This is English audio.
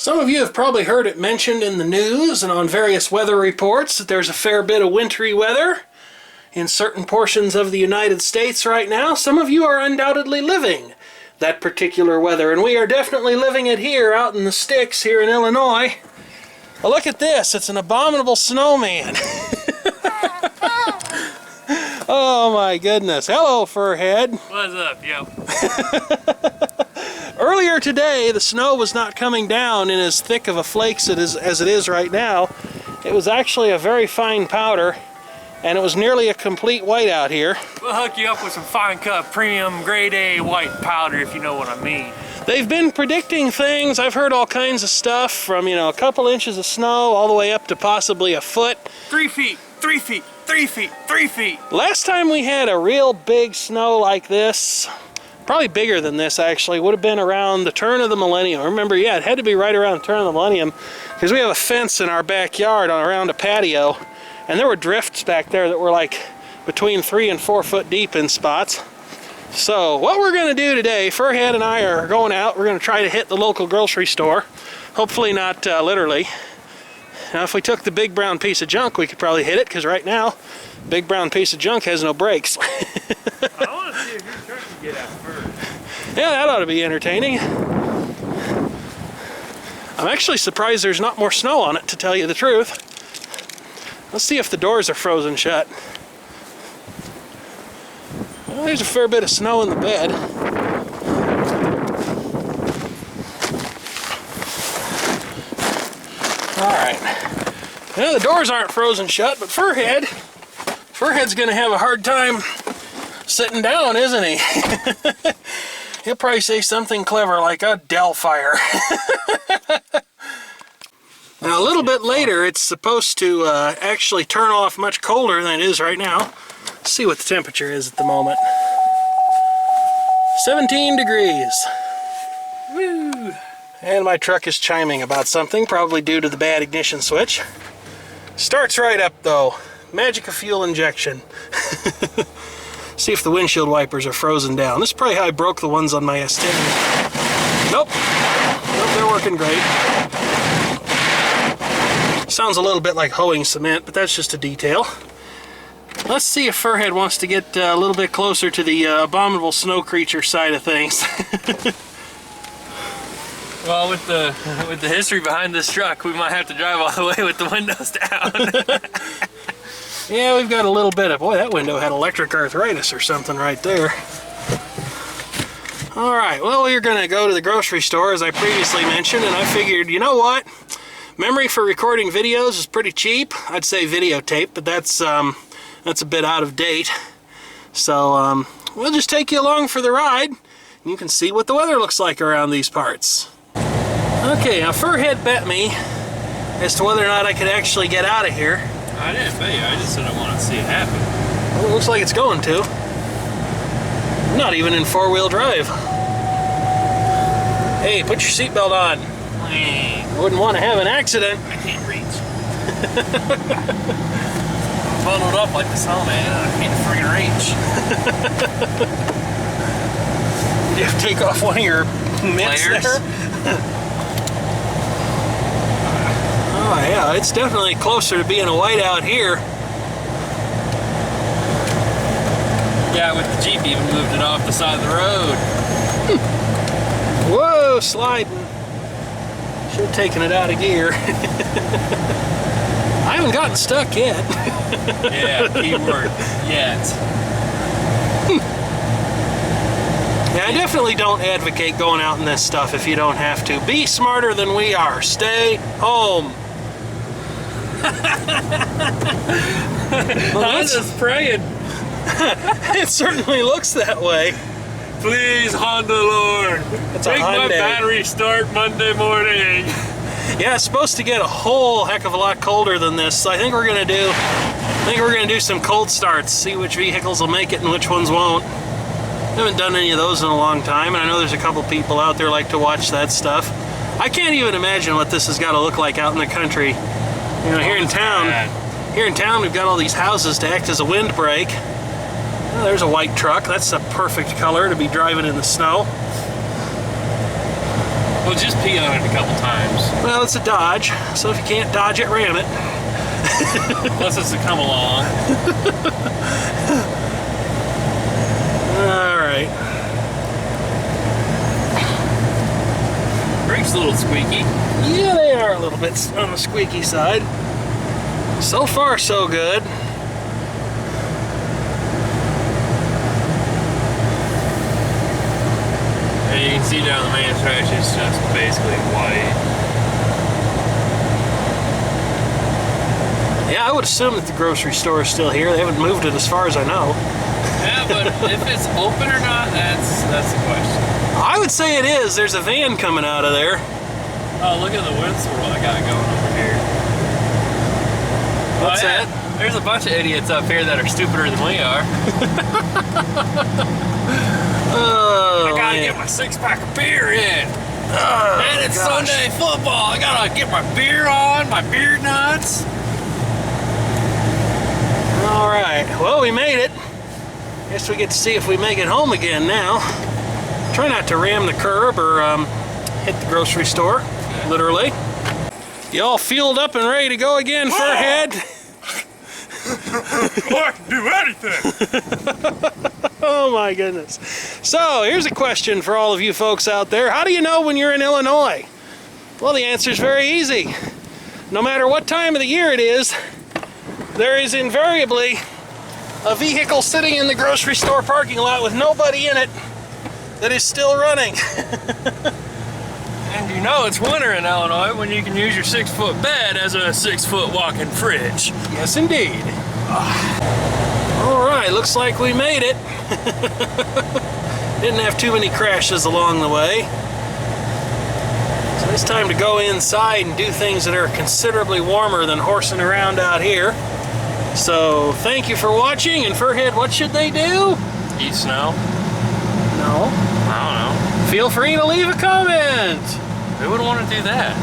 Some of you have probably heard it mentioned in the news and on various weather reports that there's a fair bit of wintry weather in certain portions of the United States right now. Some of you are undoubtedly living that particular weather, and we are definitely living it here out in the sticks here in Illinois. Well, look at this. It's an abominable snowman. Oh my goodness. Hello, Furhead. What's up, yo? Earlier today, the snow was not coming down in as thick of a flakes as it is right now. It was actually a very fine powder, and it was nearly a complete white out here. We'll hook you up with some fine cut premium grade A white powder, if you know what I mean. They've been predicting things. I've heard all kinds of stuff from, a couple inches of snow all the way up to possibly a foot. 3 feet, 3 feet, 3 feet, 3 feet. Last time we had a real big snow like this, probably bigger than this actually, would have been around the turn of the millennium. Remember, yeah, it had to be right around the turn of the millennium because we have a fence in our backyard around a patio, and there were drifts back there that were like between 3 and 4 foot deep in spots. So what we're going to do today, Furhead and I are going out. We're going to try to hit the local grocery store. Hopefully not literally. Now, if we took the big brown piece of junk, we could probably hit it, because right now, big brown piece of junk has no brakes. I want to see if your truck can get out first. Yeah, that ought to be entertaining. I'm actually surprised there's not more snow on it, to tell you the truth. Let's see if the doors are frozen shut. Well, there's a fair bit of snow in the bed. Alright. Well, the doors aren't frozen shut, but Furhead's gonna have a hard time sitting down, isn't he? He'll probably say something clever like a Dell fire. Now, a little bit later, it's supposed to actually turn off much colder than it is right now. Let's see what the temperature is at the moment. 17 degrees. Woo! And my truck is chiming about something, probably due to the bad ignition switch. Starts right up though. Magic of fuel injection. See if the windshield wipers are frozen down. This is probably how I broke the ones on my S10. Nope. Nope, they're working great. Sounds a little bit like hoeing cement, but that's just a detail. Let's see if Furhead wants to get a little bit closer to the abominable snow creature side of things. Well, with the history behind this truck, we might have to drive all the way with the windows down. Yeah, we've got a little bit of... Boy, that window had electric arthritis or something right there. Alright, well, we're going to go to the grocery store, as I previously mentioned, and I figured, you know what? Memory for recording videos is pretty cheap. I'd say videotape, but that's a bit out of date. So, we'll just take you along for the ride. You can see what the weather looks like around these parts. Okay, now Furhead bet me as to whether or not I could actually get out of here. I didn't bet you, I just said I want to see it happen. Well, it looks like it's going to. Not even in four-wheel drive. Hey, put your seatbelt on. Wouldn't want to have an accident. I can't reach. I'm bundled up like the snowman, and I can't friggin' reach. You have to take off one of your mitts there? Oh yeah, it's definitely closer to being a whiteout here. Yeah, with the Jeep even moved it off the side of the road. Whoa, sliding. Should have taken it out of gear. I haven't gotten stuck yet. Yeah, keyword, yet. Yeah, I definitely don't advocate going out in this stuff if you don't have to. Be smarter than we are. Stay home. Well, I'm just praying. It certainly looks that way. Please, Honda Lord, make my battery start Monday morning. Yeah, it's supposed to get a whole heck of a lot colder than this. So I think we're gonna do some cold starts, see which vehicles will make it and which ones won't. Haven't done any of those in a long time, and I know there's a couple people out there like to watch that stuff. I can't even imagine what this has got to look like out in the country. You know, here in town we've got all these houses to act as a windbreak. Well, there's a white truck. That's a perfect color to be driving in the snow. Well, just pee on it a couple times. Well, it's a Dodge, so if you can't dodge it, ram it. Unless it's to come along. Alright. Brakes a little squeaky. Yeah, they are a little bit on the squeaky side. So far, so good. And you can see down the main stretch, it's just basically white. Yeah, I would assume that the grocery store is still here. They haven't moved it as far as I know. Yeah, but if it's open or not, that's the question. I would say it is. There's a van coming out of there. Oh, look at the wind swirl I got going over here. What's yeah. that? There's a bunch of idiots up here that are stupider than we are. Oh, I gotta man. get my 6-pack of beer in. Oh, And it's gosh. Sunday football. I gotta get my beer on, my beer nuts. All right. Well, we made it. Guess we get to see if we make it home again now. Try not to ram the curb or hit the grocery store, literally. You all fueled up and ready to go again, Furhead? I can do anything. Oh my goodness. So here's a question for all of you folks out there. How do you know when you're in Illinois? Well, the answer is very easy. No matter what time of the year it is, there is invariably a vehicle sitting in the grocery store parking lot with nobody in it that is still running. And you know it's winter in Illinois when you can use your 6-foot bed as a 6-foot walk-in fridge. Yes, indeed. All right, looks like we made it. Didn't have too many crashes along the way. So it's time to go inside and do things that are considerably warmer than horsing around out here. So thank you for watching, and Furhead, what should they do? Eat snow? No. I don't know. Feel free to leave a comment. Who would want to do that?